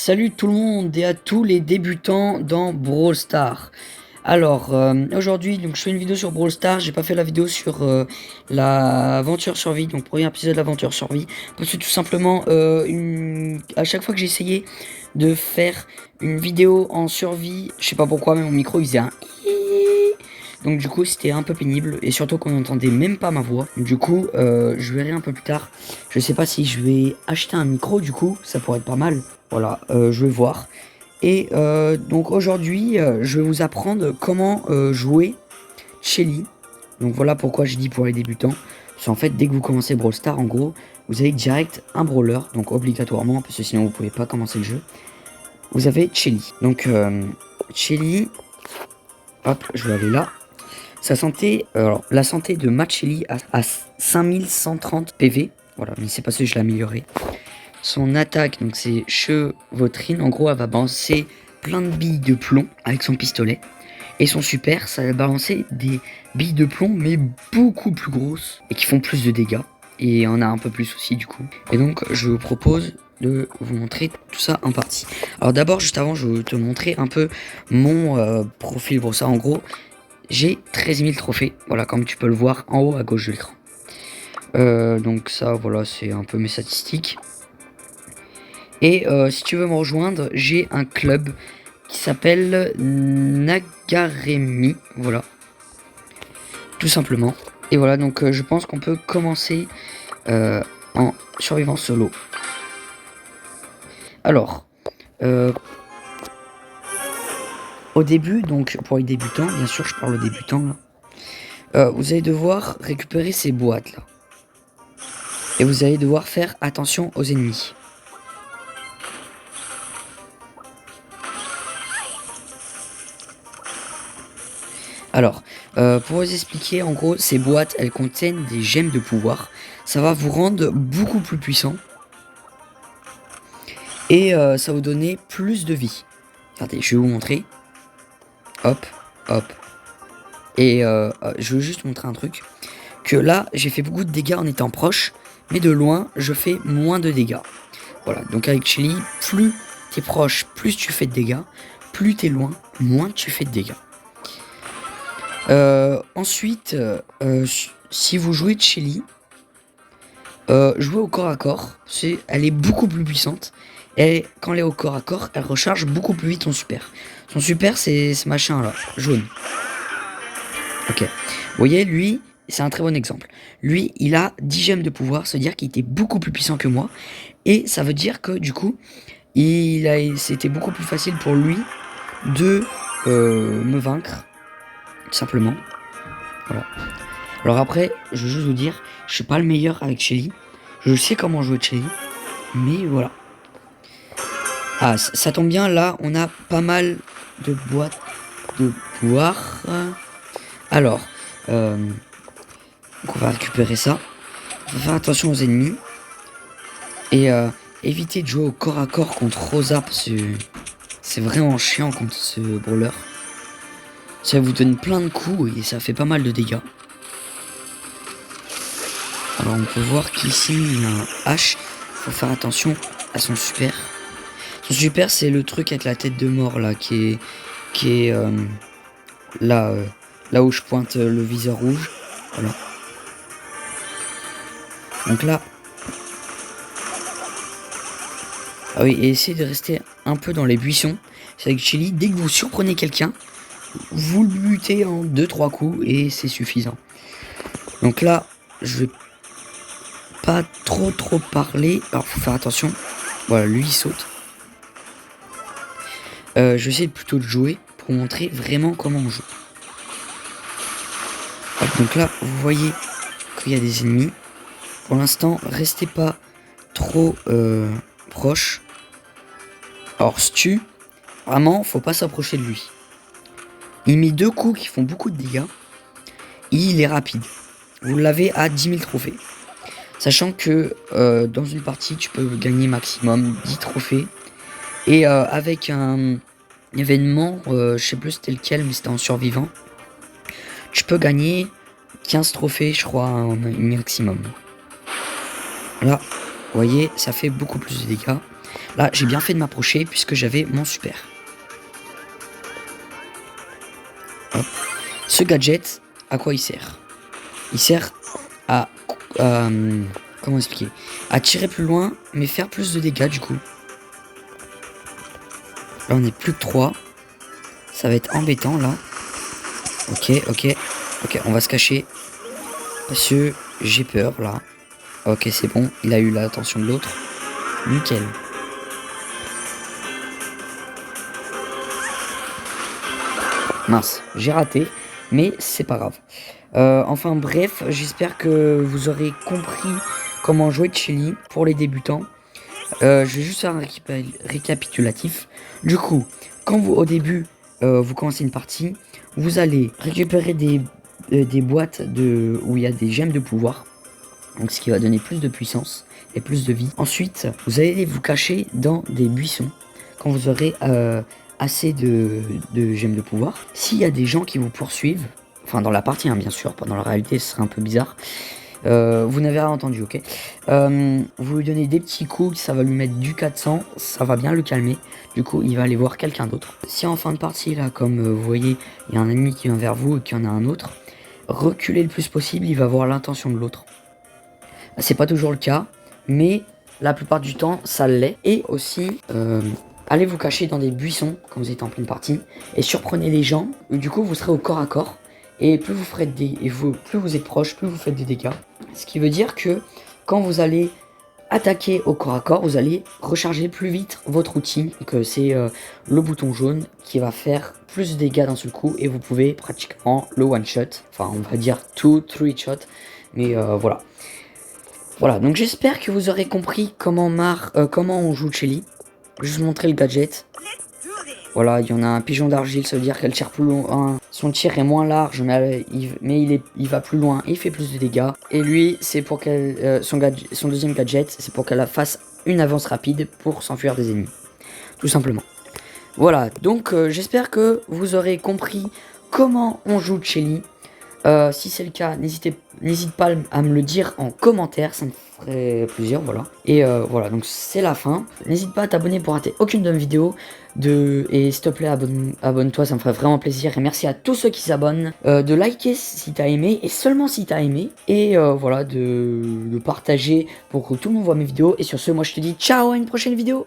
Salut tout le monde et à tous les débutants dans Brawl Stars. Alors aujourd'hui donc je fais une vidéo sur Brawl Stars. J'ai pas fait la vidéo sur l'aventure survie, donc premier épisode de l'aventure survie, parce que tout simplement à chaque fois que j'ai essayé de faire une vidéo en survie, je sais pas pourquoi, mais mon micro il faisait un donc du coup c'était un peu pénible et surtout qu'on n'entendait même pas ma voix. Du coup je verrai un peu plus tard. Je sais pas si je vais acheter un micro, du coup ça pourrait être pas mal. Voilà, je vais voir. Et donc aujourd'hui je vais vous apprendre comment jouer Shelly. Donc voilà pourquoi je dis pour les débutants. Parce qu'en fait dès que vous commencez Brawl Stars, en gros vous avez direct un brawler, donc obligatoirement, parce que sinon vous pouvez pas commencer le jeu. Vous avez Shelly. Donc Shelly, hop, je vais aller là. Sa santé, alors la santé de Matchelly à 5130 PV. Voilà, mais c'est parce que je l'ai amélioré. Son attaque, donc c'est chevautrine. En gros, elle va balancer plein de billes de plomb avec son pistolet. Et son super, ça va balancer des billes de plomb, mais beaucoup plus grosses et qui font plus de dégâts. Et on a un peu plus aussi du coup. Et donc, je vous propose de vous montrer tout ça en partie. Alors d'abord, juste avant, je vais te montrer un peu mon profil pour ça. En gros, j'ai 13 000 trophées, voilà, comme tu peux le voir en haut à gauche de l'écran. Donc ça, voilà, c'est un peu mes statistiques. Et si tu veux me rejoindre, j'ai un club qui s'appelle Nagaremi, voilà, tout simplement. Et voilà, donc je pense qu'on peut commencer en survivant solo. Alors, au début, donc pour les débutants, bien sûr, je parle aux débutants là. Vous allez devoir récupérer ces boîtes là. Et vous allez devoir faire attention aux ennemis. Alors, pour vous expliquer, en gros, ces boîtes, elles contiennent des gemmes de pouvoir. Ça va vous rendre beaucoup plus puissant. Et ça va vous donner plus de vie. Regardez, je vais vous montrer. Hop, hop. Et je veux juste montrer un truc. Que là, j'ai fait beaucoup de dégâts en étant proche. Mais de loin, je fais moins de dégâts. Voilà, donc avec Shelly, plus t'es proche, plus tu fais de dégâts. Plus t'es loin, moins tu fais de dégâts. Ensuite, si vous jouez de Shelly, jouez au corps à corps. Elle est beaucoup plus puissante. Et quand elle est au corps à corps, elle recharge beaucoup plus vite son super. Son super, c'est ce machin là, jaune. Ok. Vous voyez, lui, c'est un très bon exemple. Lui, il a 10 gemmes de pouvoir, c'est-à-dire qu'il était beaucoup plus puissant que moi. Et ça veut dire que du coup, c'était beaucoup plus facile pour lui de me vaincre. Simplement. Voilà. Alors après, je veux juste vous dire, je suis pas le meilleur avec Shelly. Je sais comment jouer Shelly. Mais voilà. Ah, ça tombe bien, là, on a pas mal de boîtes de boire. Alors, donc on va récupérer ça. On va faire attention aux ennemis. Et éviter de jouer au corps à corps contre Rosa, parce que c'est vraiment chiant contre ce brawler. Ça vous donne plein de coups et ça fait pas mal de dégâts. Alors on peut voir qu'ici il y a un H. Faut faire attention à son super. Son super, c'est le truc avec la tête de mort là qui est là, là où je pointe le viseur rouge. Voilà. Donc là. Ah oui, et essayez de rester un peu dans les buissons. C'est avec Shelly, dès que vous surprenez quelqu'un, vous le butez en 2-3 coups et c'est suffisant. Donc là, je vais pas trop parler. Alors faut faire attention. Voilà, lui il saute. Je vais essayer plutôt de jouer pour montrer vraiment comment on joue. Donc là, vous voyez qu'il y a des ennemis. Pour l'instant, restez pas trop proche. Alors Stu, vraiment, faut pas s'approcher de lui. Il met 2 coups qui font beaucoup de dégâts. Et il est rapide. Vous l'avez à 10 000 trophées. Sachant que dans une partie, tu peux gagner maximum 10 trophées. Et avec un événement, je sais plus c'était lequel, mais c'était en survivant. Tu peux gagner 15 trophées, je crois, un maximum. Là, vous voyez, ça fait beaucoup plus de dégâts. Là, j'ai bien fait de m'approcher puisque j'avais mon super. Hop. Ce gadget, à quoi il sert? Il sert à... comment expliquer? À tirer plus loin, mais faire plus de dégâts du coup. Là, on est plus que 3. Ça va être embêtant, là. Ok, on va se cacher. Parce que j'ai peur, là. Ok, c'est bon. Il a eu l'attention de l'autre. Nickel. Mince, j'ai raté. Mais c'est pas grave. Enfin bref, j'espère que vous aurez compris comment jouer Chili pour les débutants. Je vais juste faire un récapitulatif. Du coup, quand vous, au début, vous commencez une partie, vous allez récupérer des boîtes où il y a des gemmes de pouvoir. Donc ce qui va donner plus de puissance et plus de vie. Ensuite, vous allez vous cacher dans des buissons quand vous aurez assez de gemmes de pouvoir. S'il y a des gens qui vous poursuivent, enfin dans la partie hein, bien sûr, pas dans la réalité, ce serait un peu bizarre. Vous n'avez rien entendu, ok. Vous lui donnez des petits coups, ça va lui mettre du 400, ça va bien le calmer. Du coup, il va aller voir quelqu'un d'autre. Si en fin de partie, là, comme vous voyez, il y a un ennemi qui vient vers vous et qu'il y en a un autre, reculez le plus possible, il va voir l'intention de l'autre. C'est pas toujours le cas, mais la plupart du temps, ça l'est. Et aussi, allez vous cacher dans des buissons quand vous êtes en pleine partie et surprenez les gens. Du coup, vous serez au corps à corps. Et plus vous ferez plus vous êtes proche, plus vous faites des dégâts. Ce qui veut dire que quand vous allez attaquer au corps à corps, vous allez recharger plus vite votre outil. Donc c'est le bouton jaune qui va faire plus de dégâts d'un seul coup. Et vous pouvez pratiquement le one shot. Enfin on va dire 2-3 shots. Mais voilà. Voilà, donc j'espère que vous aurez compris comment on joue Shelly. Je vais juste montrer le gadget. Voilà, il y en a un pigeon d'argile, ça veut dire qu'elle tire plus loin. Son tir est moins large, mais il va plus loin, il fait plus de dégâts. Et lui, c'est pour qu'elle, son deuxième gadget, c'est pour qu'elle fasse une avance rapide pour s'enfuir des ennemis. Tout simplement. Voilà, donc j'espère que vous aurez compris comment on joue Shelly. Si c'est le cas, n'hésite pas à me le dire en commentaire, ça me ferait plaisir, voilà. Et voilà, donc c'est la fin. N'hésite pas à t'abonner pour rater aucune de mes vidéos. Et s'il te plaît, abonne-toi, ça me ferait vraiment plaisir. Et merci à tous ceux qui s'abonnent. De liker si t'as aimé, et seulement si t'as aimé. Et voilà, de partager pour que tout le monde voit mes vidéos. Et sur ce, moi je te dis ciao, à une prochaine vidéo.